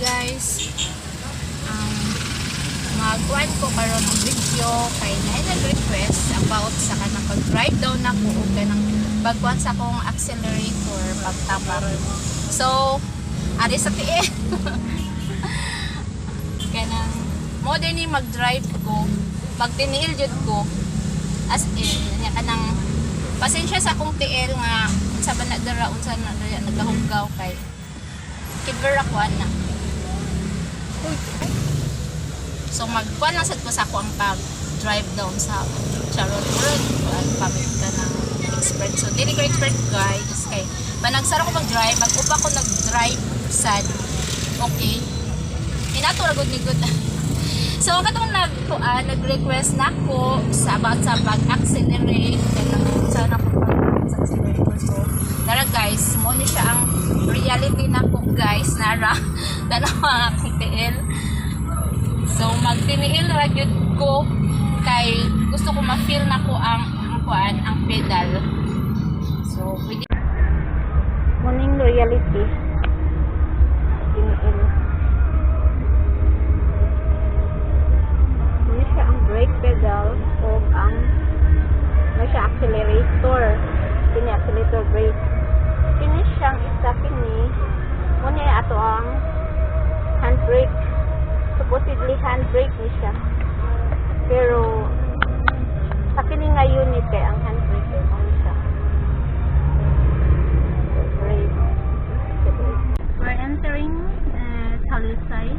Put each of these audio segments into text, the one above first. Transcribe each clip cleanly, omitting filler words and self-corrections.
guys, magkuhan ko karon ang video kay nag-request about sa kanang pag-drive down ako o kanang pagkuhan sa akong accelerator pagtabak. So, ari sa tiil. Kanang mo din mag-drive ko, magtiniil jud ko. As in, nya kanang pasensya sa akong tiil nga sa banadara unsa na nagahugaw kay kiver ako ana. So magkuan lang sad ko sa ako ang pag-drive down sa Charlotte Road at pamit ka ng expert. So dili ko expert guys kay banagsara ko mag-drive, mag-upa ko nag-drive sad. Okay. Inato ra gud ni good. So katong nag-request na ko sa about sa pag-accelerate kanang sana ko pag-accelerate so tara guys, mo ni siya ang reality na ko guys nara dalawa akong tiil. So magtiniil ra gyud ko kay gusto ko ma-feel na ko ang kuan ang pedal. So pwede morning reality. Tiniil. Ini siya ang brake pedal o ang siya accelerator. Kini accelerator brake. Kini siyang isa kini muna ato ang handbrake. Supposedly handbrake ni siya. Pero sa kini nga unit kay ang handbrake ano siya. Brake. We're entering Talisay.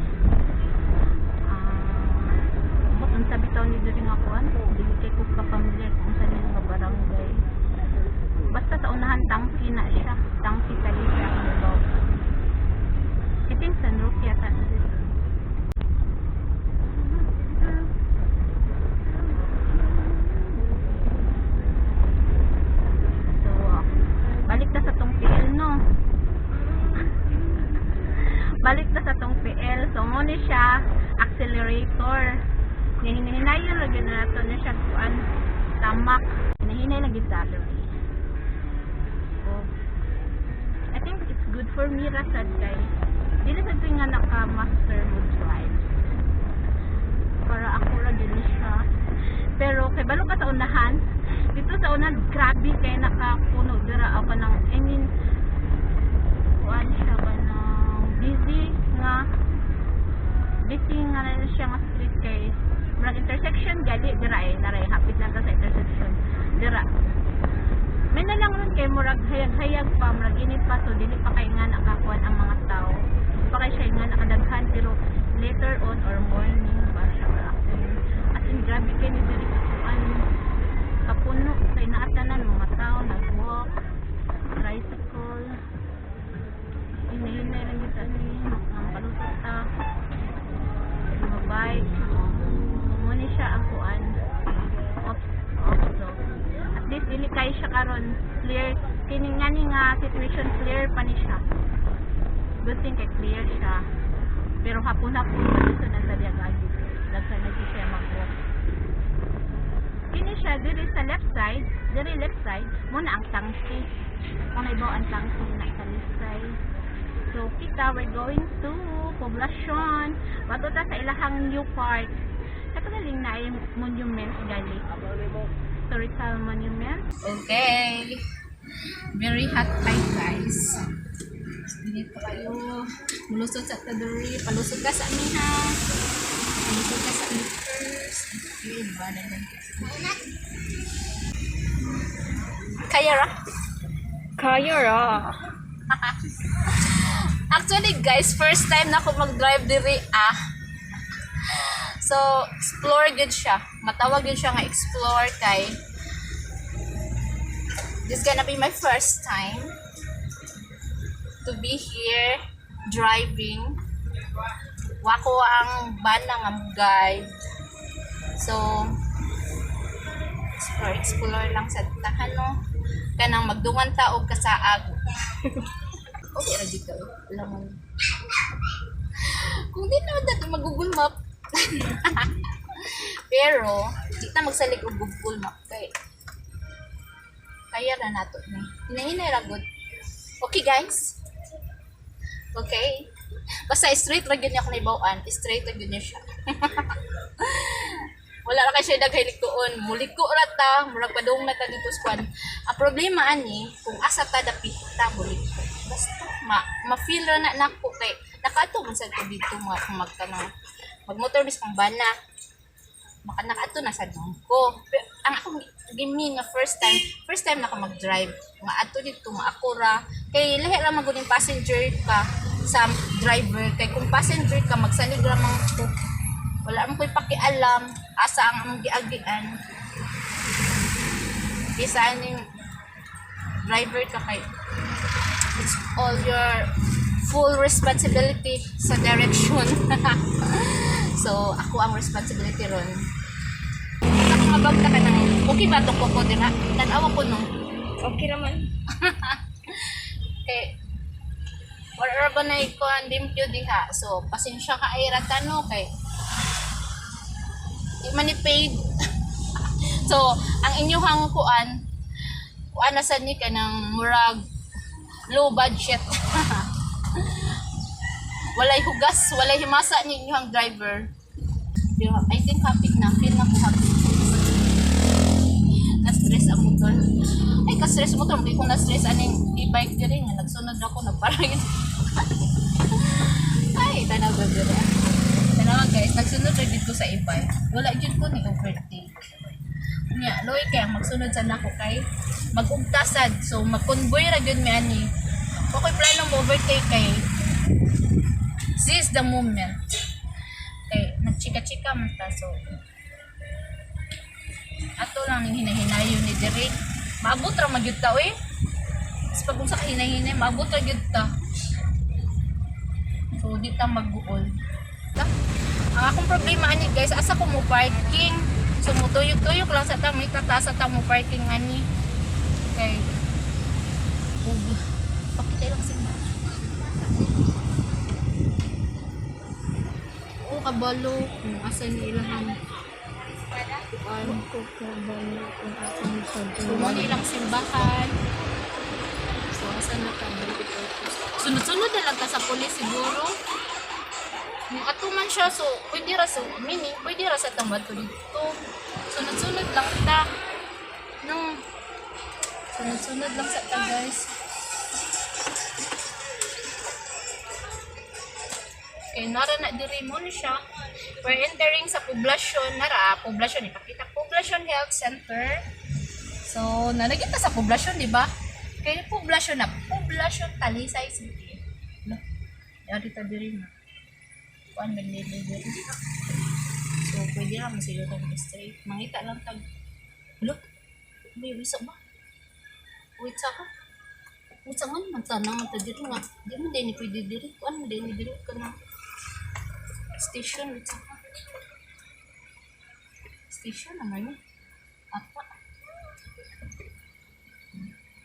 Ang sabi taon ni diri nga kuan, dili kay ko ka-familiar kung saan yung mga barangay. Basta sa unahan tangki na siya, tangki Talisay ang lugaw. I think San Roque yata. So, balik na sa tong PL no. Balik na sa tong PL. So, mo ni siya accelerator. Hinayin lagi na nato na siya kuan tamak. Hinahinay lagi salary. So, I think it's good for me rasad kay dili sa nga naka-master mo drive. Para ako ra din siya. Pero kay balo ka sa unahan, dito sa unahan grabe kay nakapuno dira ako nang I mean kuan siya ba nang busy nga na siya nga street kay murag intersection gali dira naray hapit lang ta sa intersection dira may na lang ron kay murag hayag-hayag pa murag init pa so dili pa kay nga nakakuan ang mga tao pa kay siya nga nakadaghan pero later on or morning ba siya or afternoon at in grabe kay ni diri kuan kapuno kay naatanan mga tao nag-walk tricycle hinahinay lang kita ni ang palusot ta mga bike muna siya ang kuan off so at least dili kay siya karon clear kining nga situation clear pa ni siya good thing kay clear siya pero hapon gusto na sa diya gagi daghan na siya mag-walk kini siya diri sa left side muna ang tangki kung naibaw ang tangki na sa left side. So kita we're going to Poblacion patuta sa ilahang new park katugaling na ay monuments gali historical monument. Okay, very hot time guys. Dito kayo mulusot sa taduri palusot ka sa amiha palusot ka sa lifters kaya ra actually guys first time na ako mag-drive diri so explore good siya matawag yun siya nga explore kay this gonna be my first time to be here driving wako ang bana nga guide so explore lang sa tahan no kanang magdungan ta og kasaag okay ra dito alam mo kung di na dati mag-Google Map pero di na magsalig og Google Map kaya ra nato ni hinahinay ra good okay guys okay Basta straight ra gyud niya ako naibaw-an, straight ra gyud niya siya. Wala ra kay siya daghay likuon, muliko ra ta, murag padung na ta dito sa kwan. Ang problema ani, kung asa ta dapit ta buliko. Basta ma-feel ra na nako kay nakato man sa to dito mga magtanong. Magmotor bis pang bana. Nakato na sa dungko. Pero ang akong gimi nga first time na ako mag-drive. Nga ato dito nga ako ra kay lahi ra man gud yung passenger ka sa driver kay kung passenger ka magsalig ra man ko. Wala man ko'y pakialam asa ang among giagian. Isa aning driver ka kay it's all your full responsibility sa direction. So, ako ang responsibility ron. Ako mabagta ka nang, okay ba itong koko din ha? Tanawa ko no? Okay naman. Kay, wala ba na ikuan limpyo diha. So, pasensya ka ay ratano kay di man ni paid. So, ang inyong kuan na sa ni ka ng murag low budget. Walay hugas, walay himasa ni inyong driver. Pero I think happy na, feel na ko happy. Na-stress ang motor. Ay, ka-stress motor, hindi ko na-stress aning e-bike diri nga nagsunod ako nagparang. Ay, tanaw ba diri. Tanaw guys, nagsunod ra dito sa e-bike. Wala jud ko ni overtake. Nya, loy kay magsunod sa nako kay magugtasad. So mag-convoy ra jud mi ani. Okay plano mo overtake kay seize the moment. Kay nagchika-chika man ta so ato lang ning hinahinayon ni diri. Maabot ra magyud ta oy. Sa pag sa hinahinay maabot ra gyud ta. So di ta mag-uol. Ang akong problema ani guys, asa ko mo parking. So mutuyok-tuyok lang sa ta, may tataas sa ta mo parking ani. Kay pakita lang sa mga. O kabalo kung asa ni ilahan. Ano ko kabalo kung asa ni sadto. So mali lang simbahan. So asa na ka sunod-sunod na lang ka sa pulis siguro. Kung atuman siya, so pwede ra sa mini, pwede ra sa tambad ko dito. Sunod-sunod lang ta. No. Sunod-sunod lang sa ta guys. Okay, nara na diri mo ni siya. We're entering sa poblasyon, nara, poblasyon, ipakita, poblasyon health center. So, nalagyan ta sa poblasyon, di ba? Kaya poblasyon na, poblasyon Talisay City. No? Yari ta diri na. Kuan ba nila. So, pwede lang masilo tag straight. Mangita lang tag. Look. May wisa ba? Wait sa ka. Wait sa man man tanang ta diri nga. Di mo din pwede diri. Kuan mo din diri ka na. Station wait sa ka. Station naman ni. Apa?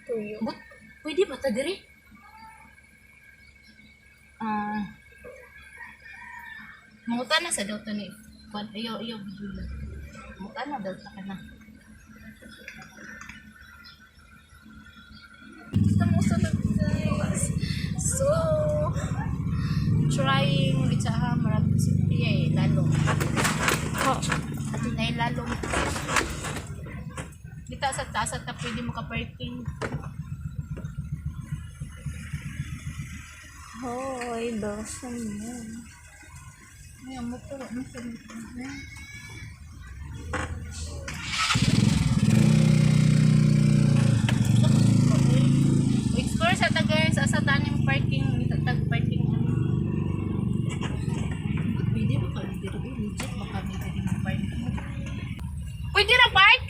Tuyo. But pwede ba ta diri? Mangutan na sa daw to ni Kwan, iyo video lang. Mangutan na daw ta ka na. Ito mo sa guys. So, trying with sa marami si Pia lalong. Ato na lalong. Dito sa taas at pwede makaparking. Hoy, dosan mo. Ay, ang motor. Explore sa guys, asa taning parking, itatag parking. Pwede ba ka dito? Legit baka dito ng parking. Pwede na park?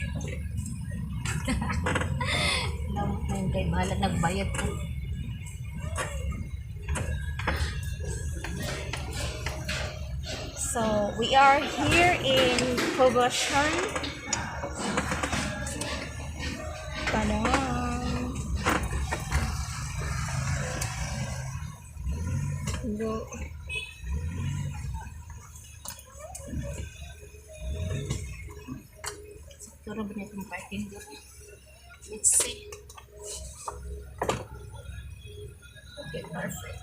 Lamot na yun kay bahala, nagbayad ko. So, we are here in Poblacion. Panang. Go. Siguro ba niya itong parking doon? Let's see. Okay, perfect.